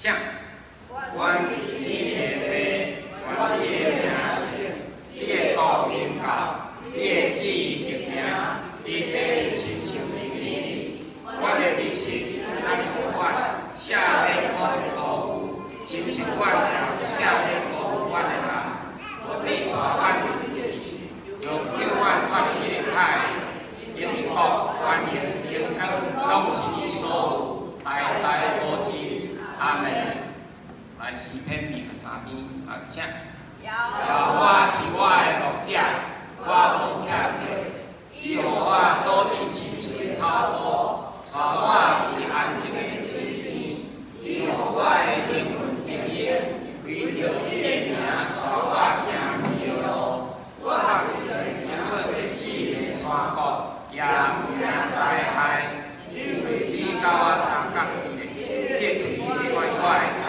像阮伫你的地，阮你的名声，你的国民教，你的旨意执行，你地亲像你天。阮的日时，咱有阮写在阮的鼓舞，亲像阮了写在鼓舞阮的人。我地带阮的日子，又叫阮脱离人海，幸福、安宁、平安，拢是你所有，代代保持。阿门。来诗篇23篇，啊，请。我是我的牧者，我无欠的，伊予我倒伫青树的草坡，带我伫安静的水边，伊予我的灵魂静yên，为着伊的名，带我行伊的路。我是行过这四个山谷，也不惊灾害，因为你甲我相共伊的，结对伊乖乖。